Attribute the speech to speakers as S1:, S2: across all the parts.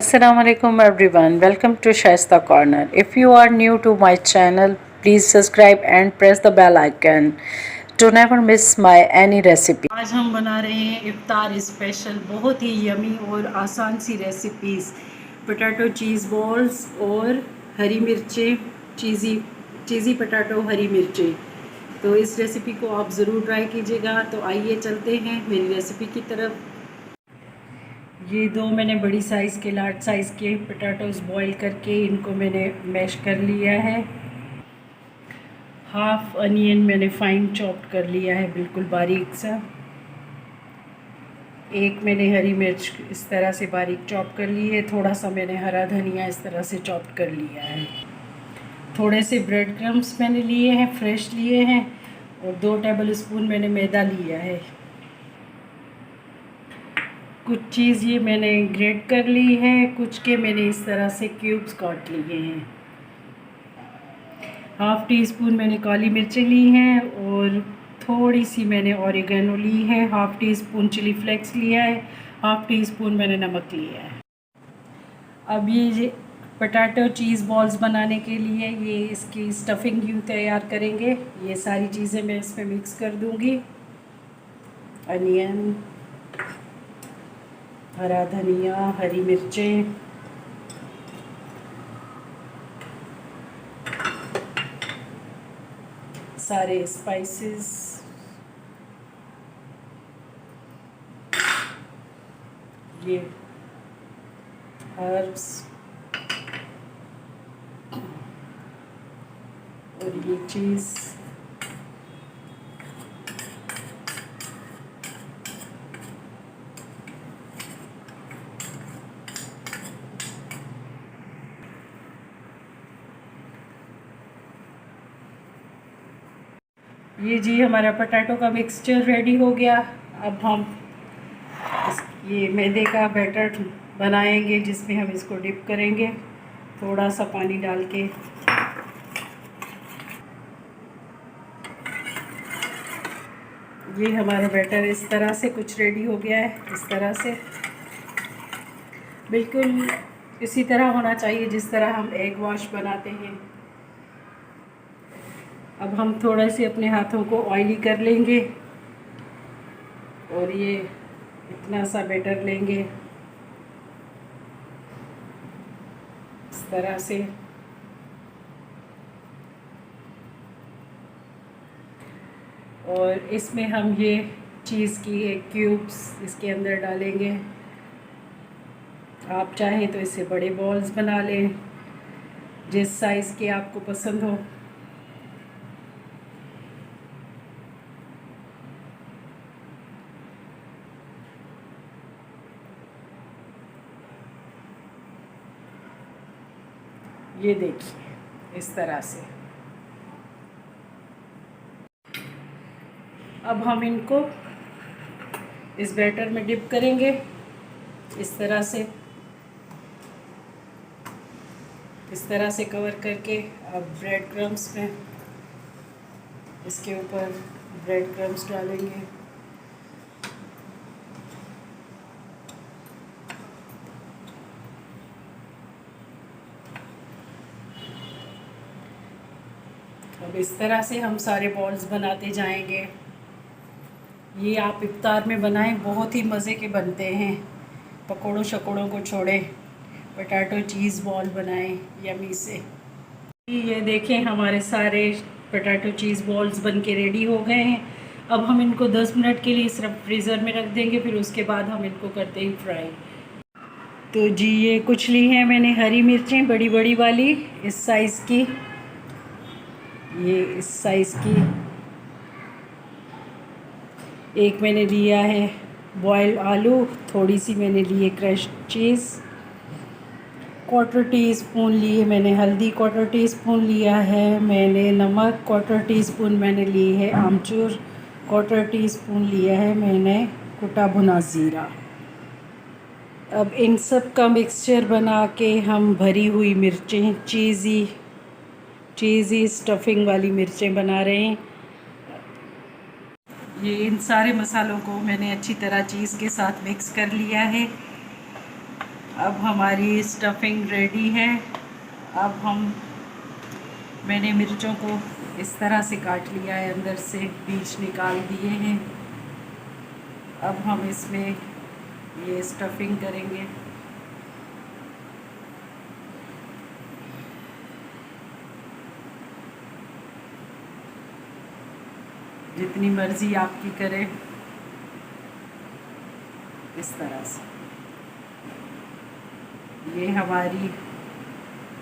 S1: Assalamu alaikum everyone. Welcome to Shaista Corner. If you are new to my channel, please subscribe and press the bell icon to never miss my any recipe. आज हम बना रहे हैं इफ्तार special बहुत ही yummy और आसान सी recipes, potato चीज़ balls और हरी मिर्चें, चीज़ी पोटैटो हरी मिर्चें। तो इस रेसिपी को आप ज़रूर ट्राई कीजिएगा। तो आइए चलते हैं मेरी रेसिपी की तरफ। ये दो मैंने बड़ी साइज़ के लार्ज साइज़ के पोटैटोज़ बॉईल करके इनको मैंने मैश कर लिया है। हाफ अनियन मैंने फाइन चॉप्ड कर लिया है, बिल्कुल बारीक सा। एक मैंने हरी मिर्च इस तरह से बारीक चॉप कर ली है। थोड़ा सा मैंने हरा धनिया इस तरह से चॉप कर लिया है। थोड़े से ब्रेड क्रम्स मैंने लिए हैं, फ्रेश लिए हैं, और 2 टेबल स्पून मैंने मैदा लिया है। कुछ चीज़ ये मैंने ग्रेट कर ली है, कुछ के मैंने इस तरह से क्यूब्स काट लिए हैं। हाफ़ टी स्पून मैंने काली मिर्चें ली हैं और थोड़ी सी मैंने ऑरिगेनो ली है। Half teaspoon chilli flakes लिया है। हाफ़ टी स्पून मैंने नमक लिया है। अब ये पोटैटो चीज़ बॉल्स बनाने के लिए ये इसकी स्टफिंग यूँ तैयार करेंगे। ये सारी चीज़ें मैं इसमें मिक्स कर दूँगी। अनियन, हरा धनिया, हरी मिर्चें, सारे स्पाइसेस, ये हर्ब्स और ये चीज़। ये जी हमारा पोटैटो का मिक्सचर रेडी हो गया। अब हम ये मैदे का बैटर बनाएंगे जिसमें हम इसको डिप करेंगे थोड़ा सा पानी डाल के। ये हमारा बैटर इस तरह से कुछ रेडी हो गया है। इस तरह से बिल्कुल इसी तरह होना चाहिए जिस तरह हम एग वॉश बनाते हैं। अब हम थोड़ा से अपने हाथों को ऑयली कर लेंगे और ये इतना सा बैटर लेंगे इस तरह से। और इसमें हम ये चीज़ की एक क्यूब्स इसके अंदर डालेंगे। आप चाहें तो इससे बड़े बॉल्स बना लें जिस साइज़ के आपको पसंद हो। ये देखिए इस तरह से। अब हम इनको इस बैटर में डिप करेंगे इस तरह से कवर करके। अब ब्रेड क्रम्स में इसके ऊपर ब्रेड क्रम्स डालेंगे। अब इस तरह से हम सारे बॉल्स बनाते जाएंगे। ये आप इफ्तार में बनाएं, बहुत ही मज़े के बनते हैं। पकोड़ों शकोड़ों को छोड़ें, पोटैटो चीज़ बॉल बनाएं यमी से। ये देखें हमारे सारे पोटैटो चीज़ बॉल्स बन के रेडी हो गए हैं। अब हम इनको 10 मिनट के लिए सिर्फ फ्रीज़र में रख देंगे, फिर उसके बाद हम इनको करते हैं फ्राई। तो जी ये कुछ ली हैं मैंने हरी मिर्चें बड़ी बड़ी वाली इस साइज़ की, ये इस साइज़ की। एक मैंने लिया है बॉयल आलू, थोड़ी सी मैंने ली है क्रश चीज़। 1/4 टीस्पून लिए मैंने हल्दी, 1/4 टीस्पून लिया है मैंने नमक, 1/4 टीस्पून मैंने ली है आमचूर, 1/4 टीस्पून लिया है मैंने कुटा भुना ज़ीरा। अब इन सब का मिक्सचर बना के हम भरी हुई मिर्चें, चीज़ी स्टफिंग वाली मिर्चें बना रहे हैं। ये इन सारे मसालों को मैंने अच्छी तरह चीज़ के साथ मिक्स कर लिया है। अब हमारी स्टफिंग रेडी है। अब मैंने मिर्चों को इस तरह से काट लिया है, अंदर से बीज निकाल दिए हैं। अब हम इसमें ये स्टफिंग करेंगे। जितनी मर्ज़ी आपकी करें, इस तरह से। ये हमारी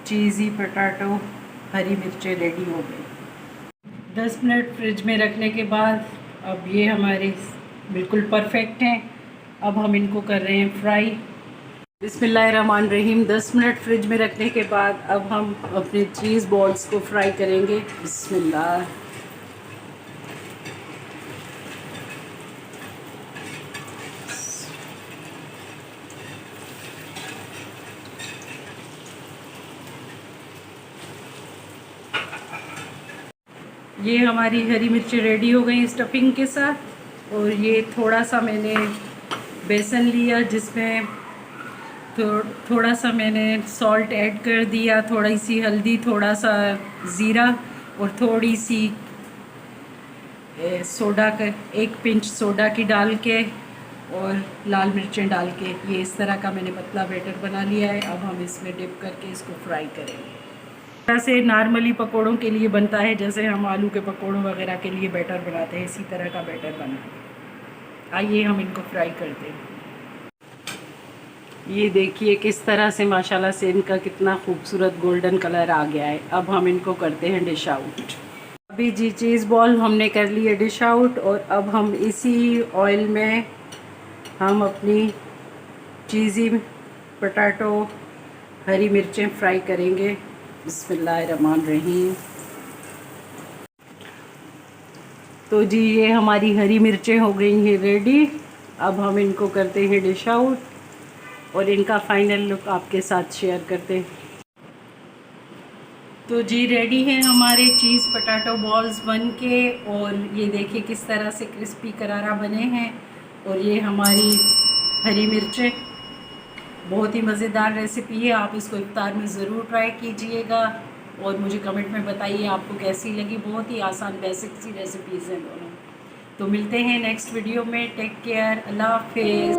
S1: चीज़ी पोटैटो हरी मिर्चें रेडी हो गई। 10 मिनट फ्रिज में रखने के बाद अब ये हमारे बिल्कुल परफेक्ट हैं। अब हम इनको कर रहे हैं फ्राई। बिस्मिल्लाहिर्रहमानिर्रहीम। 10 मिनट फ्रिज में रखने के बाद अब हम अपने चीज़ बॉल्स को फ्राई करेंगे। बिस्मिल्लाह। ये हमारी हरी मिर्ची रेडी हो गई स्टफिंग के साथ। और ये थोड़ा सा मैंने बेसन लिया, जिसमें थोड़ा सा मैंने सॉल्ट ऐड कर दिया, थोड़ी सी हल्दी, थोड़ा सा ज़ीरा और थोड़ी सी सोडा का, 1 पिंच सोडा की डाल के और लाल मिर्चें डाल के ये इस तरह का मैंने पतला बैटर बना लिया है। अब हम इसमें डिप करके इसको फ्राई करेंगे। जैसे नॉर्मली पकोड़ों के लिए बनता है, जैसे हम आलू के पकोड़ों वगैरह के लिए बैटर बनाते हैं, इसी तरह का बैटर बना। आइए हम इनको फ्राई करते हैं। ये देखिए किस तरह से माशाल्लाह से इनका कितना खूबसूरत गोल्डन कलर आ गया है। अब हम इनको करते हैं डिश आउट। अभी जी चीज़ बॉल हमने कर ली है डिश आउट। और अब हम इसी ऑयल में हम अपनी चीज़ी पोटैटो हरी मिर्चें फ्राई करेंगे। बिस्मिल्लाहिर्रहमानिर्रहीम। तो जी ये हमारी हरी मिर्चें हो गई हैं रेडी। अब हम इनको करते हैं डिश आउट और इनका फाइनल लुक आपके साथ शेयर करते हैं। तो जी रेडी है हमारे चीज़ पोटैटो बॉल्स बन के। और ये देखिए किस तरह से क्रिस्पी करारा बने हैं। और ये हमारी हरी मिर्चें, बहुत ही मज़ेदार रेसिपी है। आप इसको इफ्तार में ज़रूर ट्राई कीजिएगा और मुझे कमेंट में बताइए आपको कैसी लगी। बहुत ही आसान बेसिक सी रेसिपीज़ हैं दोनों। तो मिलते हैं नेक्स्ट वीडियो में। Take care. अल्लाह हाफिज़।